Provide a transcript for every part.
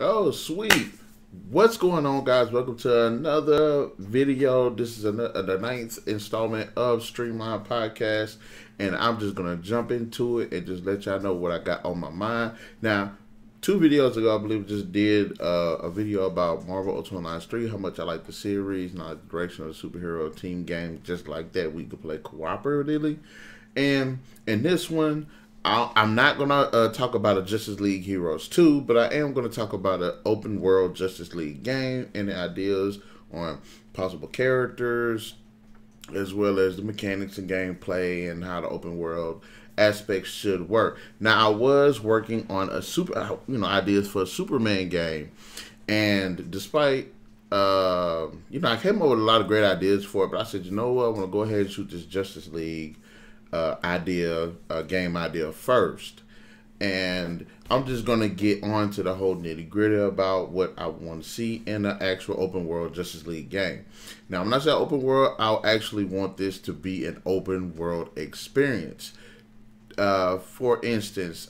Oh, sweet. What's going on, guys? Welcome to another video. This is the ninth installment of Streamline Podcast, and I'm just going to jump into it and just let y'all know what I got on my mind. Now, 2 videos ago, I believe, just did a video about Marvel Ultimate Alliance 3, how much I like the series, and I like the direction of the superhero team game, just like that. We could play cooperatively. And in this one, I'm not going to talk about a Justice League Heroes 2, but I am going to talk about an open world Justice League game and the ideas on possible characters, as well as the mechanics and gameplay and how the open world aspects should work. Now, I was working on ideas for a Superman game, and despite I came up with a lot of great ideas for it, but I said, you know what, I want to go ahead and shoot this Justice League game idea first, and I'm just gonna get on to the whole nitty gritty about what I want to see in the actual open world Justice League game. Now, when I say open world, I'll actually want this to be an open world experience. For instance,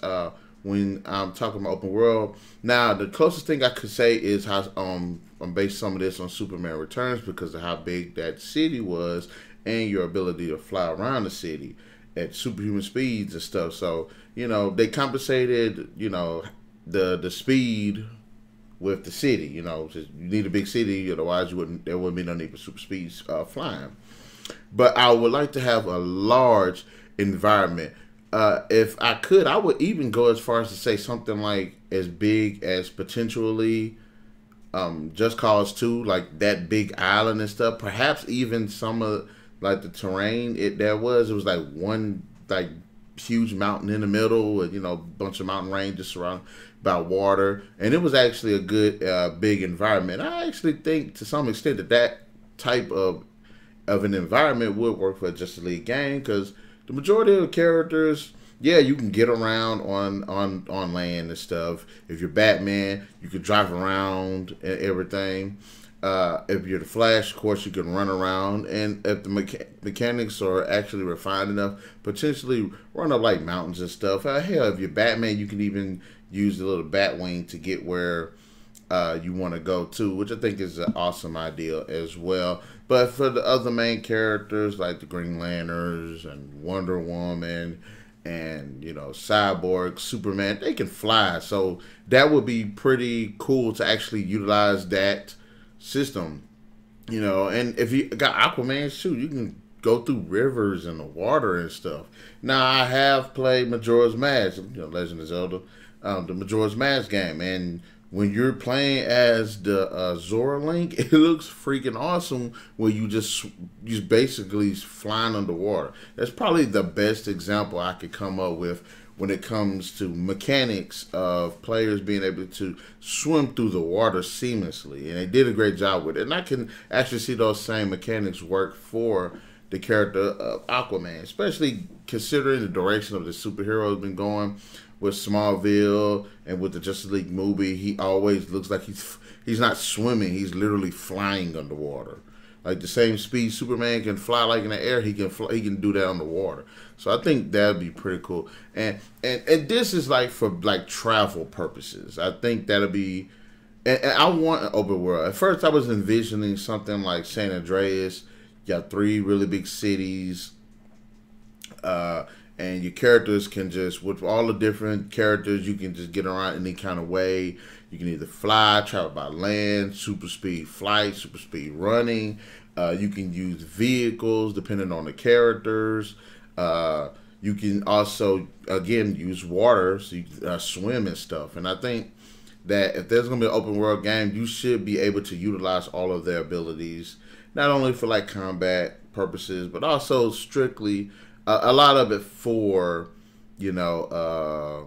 when I'm talking about open world, now the closest thing I could say is how I'm based some of this on Superman Returns because of how big that city was and your ability to fly around the city at superhuman speeds and stuff. So, they compensated, the speed with the city. You need a big city, otherwise there wouldn't be no need for super speeds flying. But I would like to have a large environment. If I could, I would even go as far as to say something like as big as potentially Just Cause 2, like that big island and stuff. Perhaps even some of like the terrain it was like one like huge mountain in the middle with bunch of mountain ranges surrounded by water, and it was actually a good big environment. I actually think to some extent that type of an environment would work for a Justice League game, because the majority of the characters, yeah, you can get around on land and stuff. If you're Batman, you could drive around and everything. If you're the Flash, of course, you can run around. And if the mechanics are actually refined enough, potentially run up like mountains and stuff. Hell, if you're Batman, you can even use the little Batwing to get where you want to go to, which I think is an awesome idea as well. But for the other main characters like the Green Lanterns and Wonder Woman and Cyborg, Superman, they can fly. So that would be pretty cool to actually utilize that system, and if you got Aquaman, shoot, you can go through rivers and the water and stuff. Now, I have played Majora's Mask, Legend of Zelda, the Majora's Mask game, and when you're playing as the Zora Link, it looks freaking awesome where you just basically flying underwater. That's probably the best example I could come up with when it comes to mechanics of players being able to swim through the water seamlessly. And they did a great job with it. And I can actually see those same mechanics work for the character of Aquaman, especially considering the direction of the superhero has been going with Smallville and with the Justice League movie. He always looks like he's not swimming. He's literally flying underwater. Like the same speed Superman can fly like in the air, he can do that on the water. So I think that'd be pretty cool. And this is like for like travel purposes. I think that'll be. And I want an open world. At first, I was envisioning something like San Andreas. You got 3 really big cities, and your characters can just, with all the different characters, you can just get around any kind of way. You can either fly, travel by land, super speed flight, super speed running. You can use vehicles depending on the characters. You can also, again, use water, so you can swim and stuff. And I think that if there's going to be an open world game, you should be able to utilize all of their abilities, not only for like combat purposes, but also strictly a lot of it for, for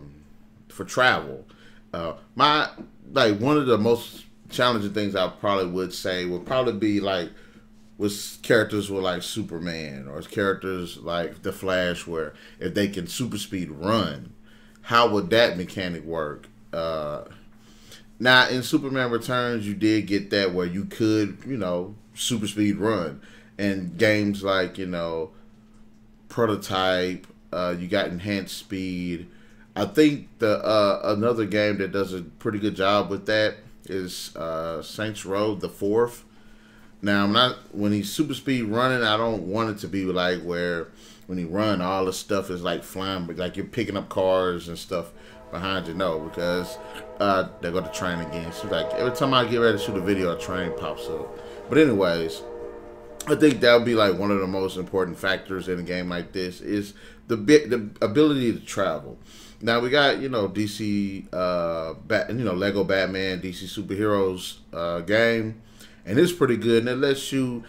travel. One of the most challenging things I probably would say would probably be like with characters with like Superman or characters like the Flash, where if they can super speed run, how would that mechanic work? Now in Superman Returns, you did get that where you could, super speed run, and games like Prototype, you got enhanced speed. I think the another game that does a pretty good job with that is Saints Row the Fourth. Now, I'm not when he's super speed running. I don't want it to be like where when he run, all the stuff is like flying, but like you're picking up cars and stuff behind you. No, because they go to train again. So like every time I get ready to shoot a video, a train pops up. But anyways, I think that would be like one of the most important factors in a game like this is the ability to travel. Now we got DC Lego Batman DC superheroes game, and it's pretty good, and it lets you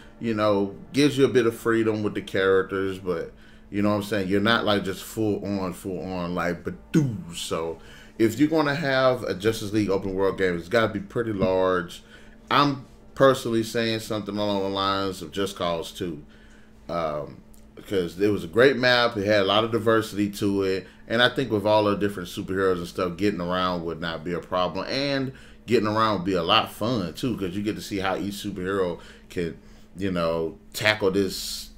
gives you a bit of freedom with the characters, but you know what I'm saying, you're not like just full on like Badoo. So if you're gonna have a Justice League open world game, it's got to be pretty large. I'm personally saying something along the lines of Just Cause 2. Because it was a great map, it had a lot of diversity to it, and I think with all the different superheroes and stuff, getting around would not be a problem, and getting around would be a lot fun too, because you get to see how each superhero can, tackle this,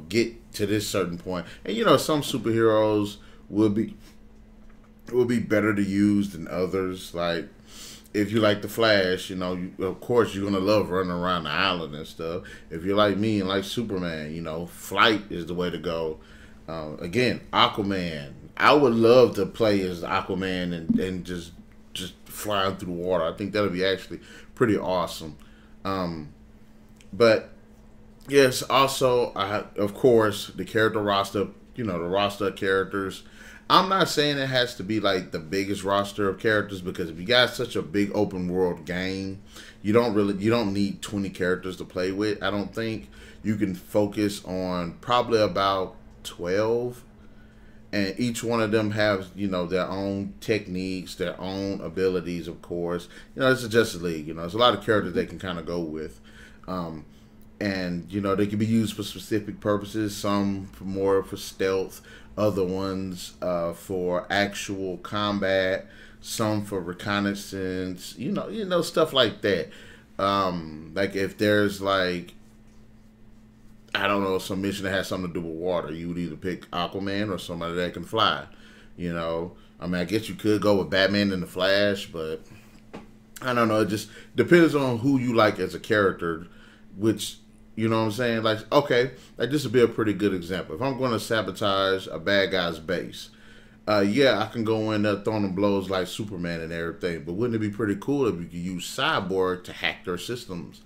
get to this certain point, and some superheroes will be better to use than others. Like if you like the Flash, of course you're gonna love running around the island and stuff. If you're like me and like Superman, flight is the way to go. Again, Aquaman. I would love to play as Aquaman and just flying through the water. I think that would be actually pretty awesome. But yes, also of course the character roster. The roster of characters. I'm not saying it has to be like the biggest roster of characters, because if you got such a big open world game, you don't need 20 characters to play with. I don't think. You can focus on probably about 12, and each one of them have their own techniques, their own abilities. Of course, it's a Justice League. There's a lot of characters they can kind of go with. And they can be used for specific purposes. Some more for stealth, other ones for actual combat, some for reconnaissance. Stuff like that. Like if there's like, I don't know, some mission that has something to do with water, you would either pick Aquaman or somebody that can fly. I guess you could go with Batman and the Flash, but I don't know. It just depends on who you like as a character, which. You know what I'm saying? Like, okay, like this would be a pretty good example. If I'm going to sabotage a bad guy's base, yeah, I can go in there throwing them blows like Superman and everything. But wouldn't it be pretty cool if you could use Cyborg to hack their systems?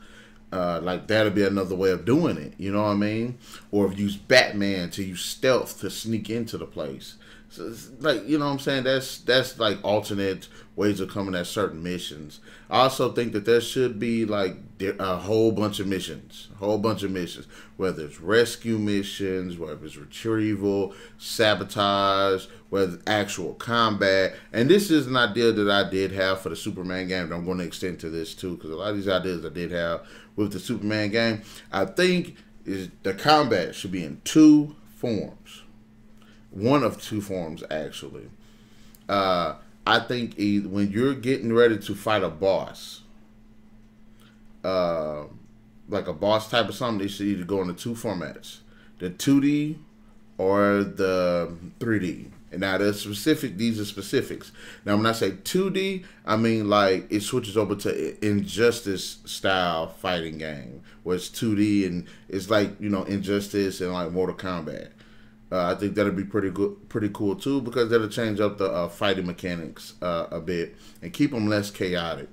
Like that'd be another way of doing it. You know what I mean? Or if you use Batman to use stealth to sneak into the place. So it's like, you know what I'm saying? That's like alternate ways of coming at certain missions. I also think that there should be like a whole bunch of missions, whether it's rescue missions, whether it's retrieval, sabotage, whether it's actual combat. And this is an idea that I did have for the Superman game that I'm going to extend to this too, because a lot of these ideas I did have with the Superman game, I think is the combat should be in two forms. One of two forms, actually. I think when you're getting ready to fight a boss, like a boss type of something, they should either go into two formats: the 2D or the 3D. And now these are specifics. Now when I say 2D, I mean like it switches over to Injustice style fighting game, where it's 2D and it's like Injustice and like Mortal Kombat. I think that'll be pretty cool too, because that'll change up the fighting mechanics a bit and keep them less chaotic.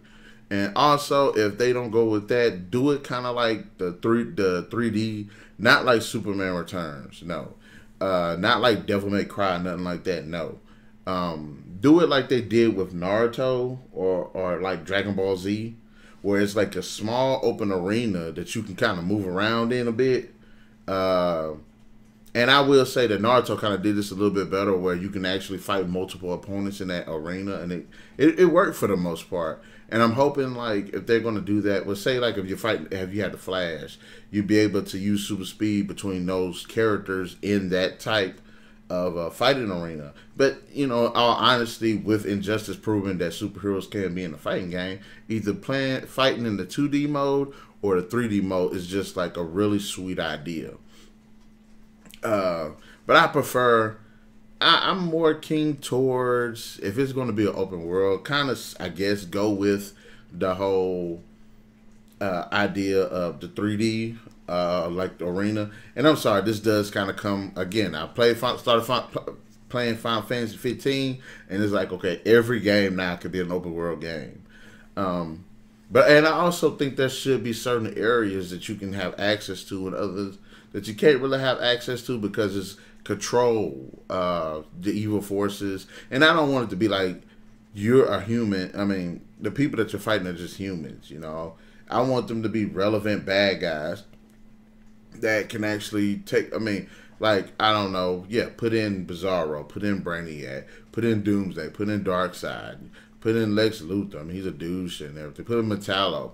And also, if they don't go with that, do it kind of like the 3D, not like Superman Returns, no, not like Devil May Cry, nothing like that, no. Do it like they did with Naruto or like Dragon Ball Z, where it's like a small open arena that you can kind of move around in a bit. And I will say that Naruto kind of did this a little bit better, where you can actually fight multiple opponents in that arena, and it worked for the most part. And I'm hoping like if they're going to do that, well, say like if you had the Flash, you'd be able to use super speed between those characters in that type of fighting arena. But all honesty, with Injustice proving that superheroes can be in a fighting game, either fighting in the 2D mode or the 3D mode is just like a really sweet idea. But I prefer I'm more keen towards, if it's going to be an open world, kind of, I guess, go with the whole idea of the 3D, like the arena. And I'm sorry, this does kind of come again. I playing Final Fantasy 15, and it's like, okay, every game now could be an open world game. Um, and I also think there should be certain areas that you can have access to, and others that you can't really have access to because it's control the evil forces. And I don't want it to be like you're a human. I mean, the people that you're fighting are just humans. You know, I want them to be relevant bad guys that can actually take. I mean, like, I don't know. Yeah, put in Bizarro, put in Brainiac, put in Doomsday, put in Darkseid, put in Lex Luthor. I mean, he's a douche and everything. Put in Metallo.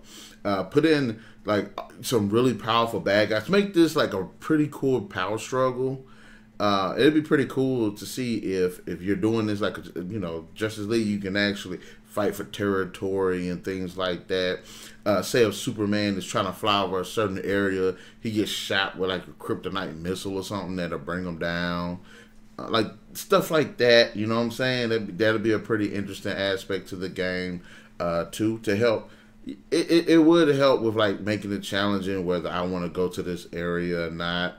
Put in like some really powerful bad guys. Make this like a pretty cool power struggle. It'd be pretty cool to see if you're doing this like, you know, Justice League, you can actually fight for territory and things like that. Say if Superman is trying to fly over a certain area, he gets shot with like a kryptonite missile or something that'll bring him down. Like stuff like that, you know what I'm saying? That'll be a pretty interesting aspect to the game, too, to help. It would help with like making it challenging whether I want to go to this area or not.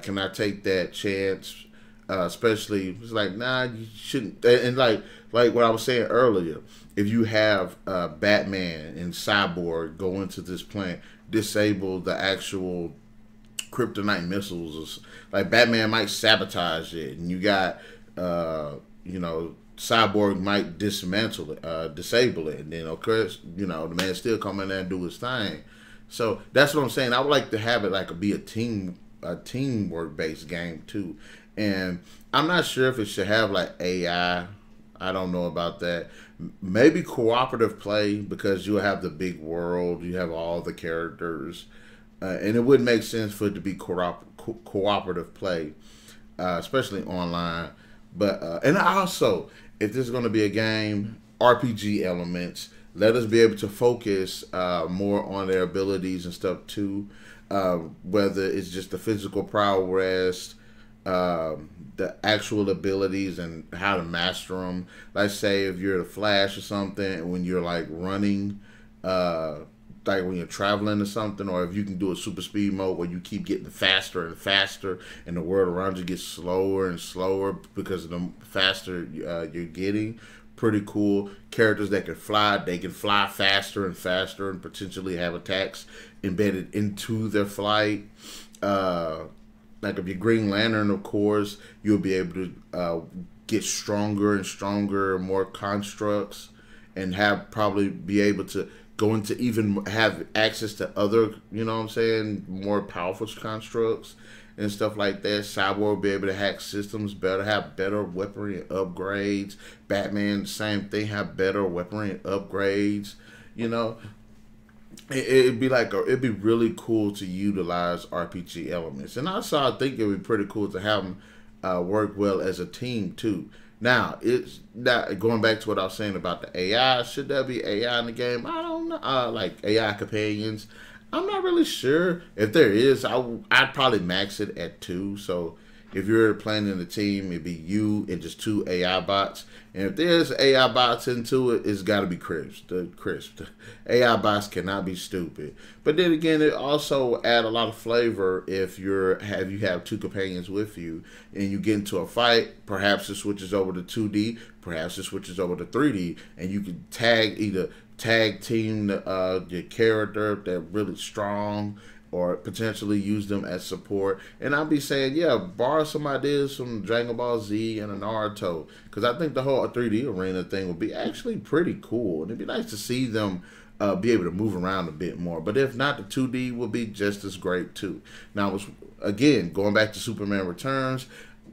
Can I take that chance? Especially, it's like, nah, you shouldn't. And like what I was saying earlier, if you have Batman and Cyborg go into this plant, disable the actual kryptonite missiles, like Batman might sabotage it, and you got, you know, Cyborg might dismantle it, disable it, and then of course, you know, the man still come in there and do his thing. So that's what I'm saying. I would like to have it like be a teamwork based game too. And I'm not sure if it should have like AI. I don't know about that. Maybe cooperative play, because you'll have the big world, you have all the characters, and it would make sense for it to be cooperative play, especially online. But and also, if this is going to be a game, RPG elements, let us be able to focus more on their abilities and stuff too. Whether it's just the physical prowess, the actual abilities and how to master them. Let's say if you're the Flash or something, when you're like running, like when you're traveling or something, or if you can do a super speed mode where you keep getting faster and faster, and the world around you gets slower and slower because of the faster you're getting. Pretty cool. Characters that can fly, they can fly faster and faster and potentially have attacks embedded into their flight. Like if you're Green Lantern, of course, you'll be able to get stronger and stronger, more constructs, and have probably be able to go into even have access to other, you know what I'm saying, more powerful constructs and stuff like that. Cyborg will be able to hack systems better, have better weaponry and upgrades. Batman, same thing, have better weaponry and upgrades. You know, it'd be like it'd be really cool to utilize RPG elements, and also I think it'd be pretty cool to have them work well as a team too. Now, it's not going back to what I was saying about the AI. Should there be AI in the game? I don't know. Like AI companions. I'm not really sure. If there is, I'd probably max it at 2. So if you're playing in a team, it'd be you and just 2 AI bots. And if there's AI bots into it, it's got to be crisp. The AI bots cannot be stupid. But then again, it also add a lot of flavor if you have 2 companions with you and you get into a fight. Perhaps it switches over to 2D. Perhaps it switches over to 3D, and you can tag team your character if they're really strong, or potentially use them as support. And I'll be saying, yeah, borrow some ideas from Dragon Ball Z and Naruto, because I think the whole 3D arena thing would be actually pretty cool, and it'd be nice to see them be able to move around a bit more. But if not, the 2D will be just as great too. Now, again, going back to Superman Returns,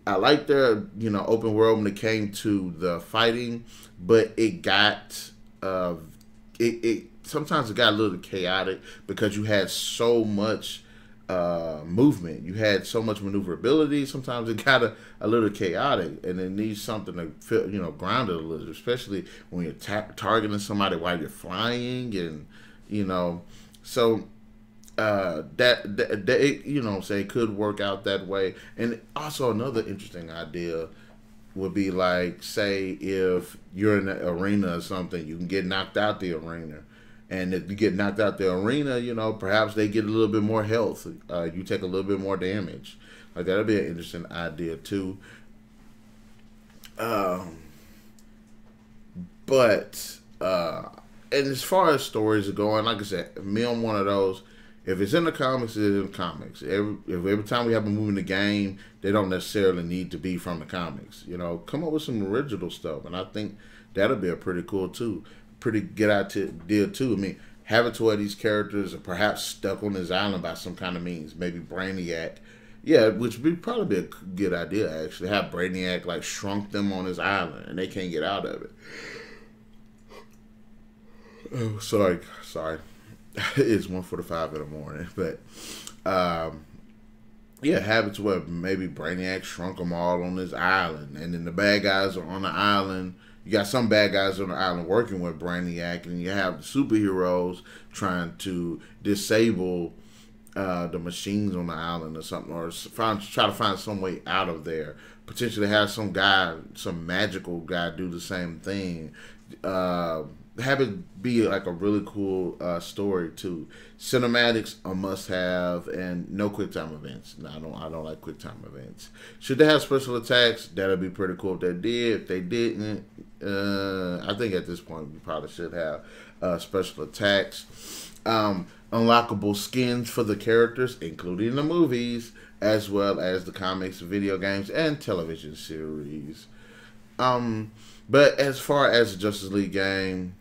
I like their open world when it came to the fighting, but it got it sometimes it got a little chaotic because you had so much movement, you had so much maneuverability. Sometimes it got a little chaotic, and it needs something to feel grounded a little, especially when you're targeting somebody while you're flying, and so that what I'm saying, could work out that way. And also another interesting idea would be like, say, if you're in the arena or something, you can get knocked out the arena. And if you get knocked out the arena, you know, perhaps they get a little bit more health. You take a little bit more damage. Like, that'll be an interesting idea, too. Um, but, and as far as stories are going, like I said, me, I'm one of those. If it's in the comics, it's in the comics. Every time we have a movie in the game, they don't necessarily need to be from the comics. You know, come up with some original stuff, and I think that'll be a pretty cool too, pretty get out to deal too. I mean, have it to where these characters are perhaps stuck on this island by some kind of means, maybe Brainiac. Yeah, which would probably be a good idea actually. Have Brainiac like shrunk them on his island, and they can't get out of it. Oh, sorry. It's 1:45 in the morning, but yeah, have it to where maybe Brainiac shrunk them all on this island, and then the bad guys are on the island. You got some bad guys on the island working with Brainiac, and you have the superheroes trying to disable the machines on the island or something, or try to find some way out of there. Potentially have some guy, some magical guy, do the same thing. Have it be like a really cool story too. Cinematics a must-have, and no quick time events. No, I don't like quick time events. Should they have special attacks? That'd be pretty cool if they did. If they didn't, I think at this point we probably should have special attacks. Unlockable skins for the characters, including the movies, as well as the comics, video games, and television series. But as far as the Justice League game,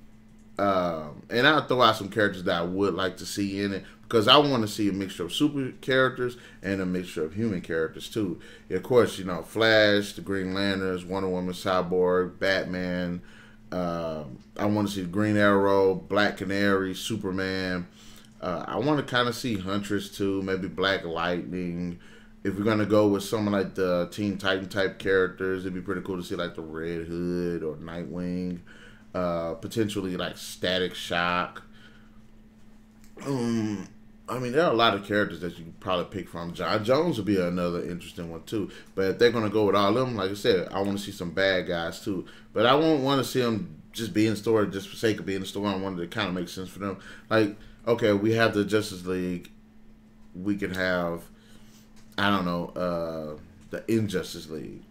and I'll throw out some characters that I would like to see in it, because I want to see a mixture of super characters and a mixture of human characters too. Of course, you know, Flash, the Green Lanterns, Wonder Woman, Cyborg, Batman. I want to see Green Arrow, Black Canary, Superman. I want to kind of see Huntress too, maybe Black Lightning. If we're gonna go with someone like the Teen Titan type characters, it'd be pretty cool to see like the Red Hood or Nightwing. Potentially like Static Shock. I mean, there are a lot of characters that you could probably pick from. John Jones would be another interesting one too. But if they're gonna go with all of them, like I said, I want to see some bad guys too. But I won't want to see them just be in the story just for sake of being in the story. I wanted to kind of make sense for them. Like, okay, we have the Justice League. We could have, I don't know, the Injustice League.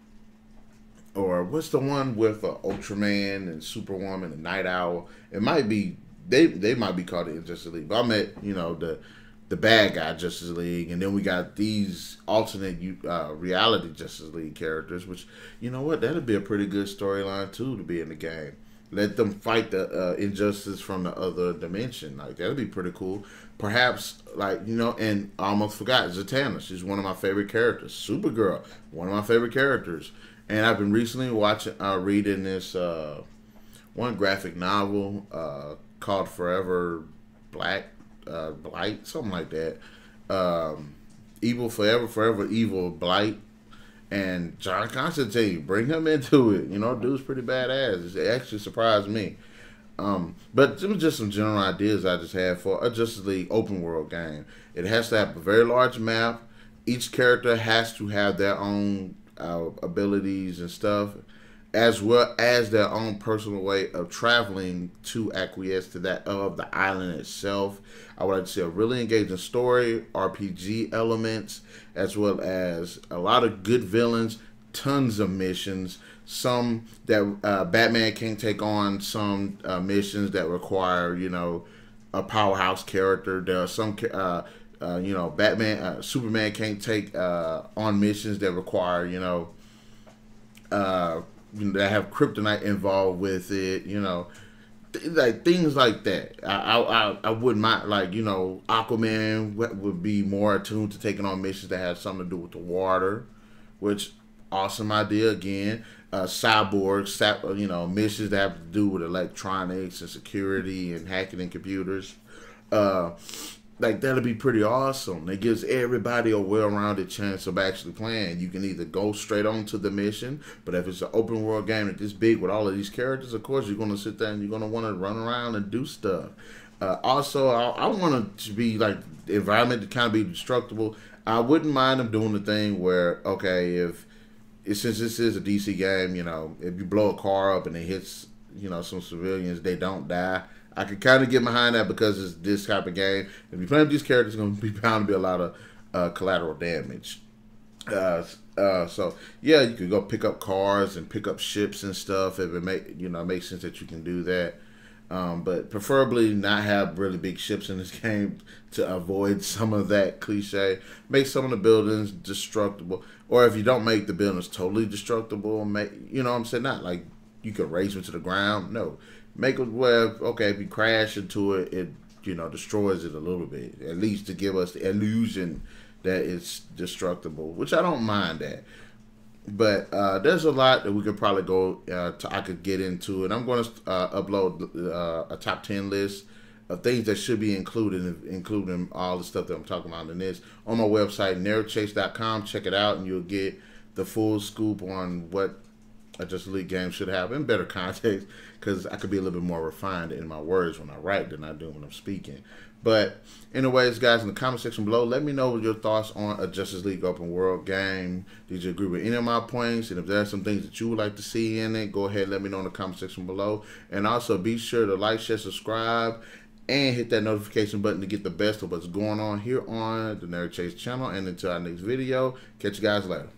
Or what's the one with Ultraman and Superwoman and Night Owl? It might be they might be called the Injustice League. But I met, you know, the bad guy Justice League, and then we got these alternate reality Justice League characters, which, you know what, that'd be a pretty good storyline too to be in the game. Let them fight the injustice from the other dimension. Like, that'd be pretty cool. Perhaps, like, you know, and I almost forgot, Zatanna. She's one of my favorite characters. Supergirl, one of my favorite characters. And I've been recently reading this one graphic novel called Forever Blight, something like that. Evil Forever, Forever Evil Blight. And John Constantine, bring him into it. You know, dude's pretty badass. It actually surprised me. But it was just some general ideas I just had for a Justice League open world game. It has to have a very large map. Each character has to have their own abilities and stuff, as well as their own personal way of traveling to acquiesce to that of the island itself. I would like to see a really engaging story, RPG elements, as well as a lot of good villains, tons of missions. Some that Batman can take on, some missions that require, you know, a powerhouse character. There are some you know, Superman can't take on missions that require, you know, that have kryptonite involved with it, you know, like things like that. I wouldn't mind, like, you know, Aquaman would be more attuned to taking on missions that have something to do with the water, which awesome idea again. Cyborg, you know, missions that have to do with electronics and security and hacking in computers. Like, that'll be pretty awesome. It gives everybody a well-rounded chance of actually playing. You can either go straight on to the mission, but if it's an open world game that's this big with all of these characters, of course you're going to sit there and you're going to want to run around and do stuff. Also, I want it to be like the environment to kind of be destructible. I wouldn't mind them doing the thing where, okay, if since this is a DC game, you know, if you blow a car up and it hits, you know, some civilians, they don't die. I could kind of get behind that because it's this type of game. If you play with these characters, it's going to be bound to be a lot of collateral damage. So yeah, you could go pick up cars and pick up ships and stuff if it makes sense that you can do that. But preferably not have really big ships in this game to avoid some of that cliche. Make some of the buildings destructible, or if you don't make the buildings totally destructible, you know what I'm saying, not like you could raise them to the ground. No, make it where, okay, if you crash into it, it, you know, destroys it a little bit, at least to give us the illusion that it's destructible, which I don't mind that. But there's a lot that we could probably go. I could get into it. I'm going to upload a top 10 list of things that should be included, including all the stuff that I'm talking about in this, on my website, narikchase.com. Check it out, and you'll get the full scoop on what a Justice League game should have in better context, because I could be a little bit more refined in my words when I write than I do when I'm speaking. But anyways, guys, in the comment section below, let me know your thoughts on a Justice League open world game. Did you agree with any of my points? And if there are some things that you would like to see in it, go ahead and let me know in the comment section below. And also be sure to like, share, subscribe, and hit that notification button to get the best of what's going on here on the Narik Chase channel. And until our next video, catch you guys later.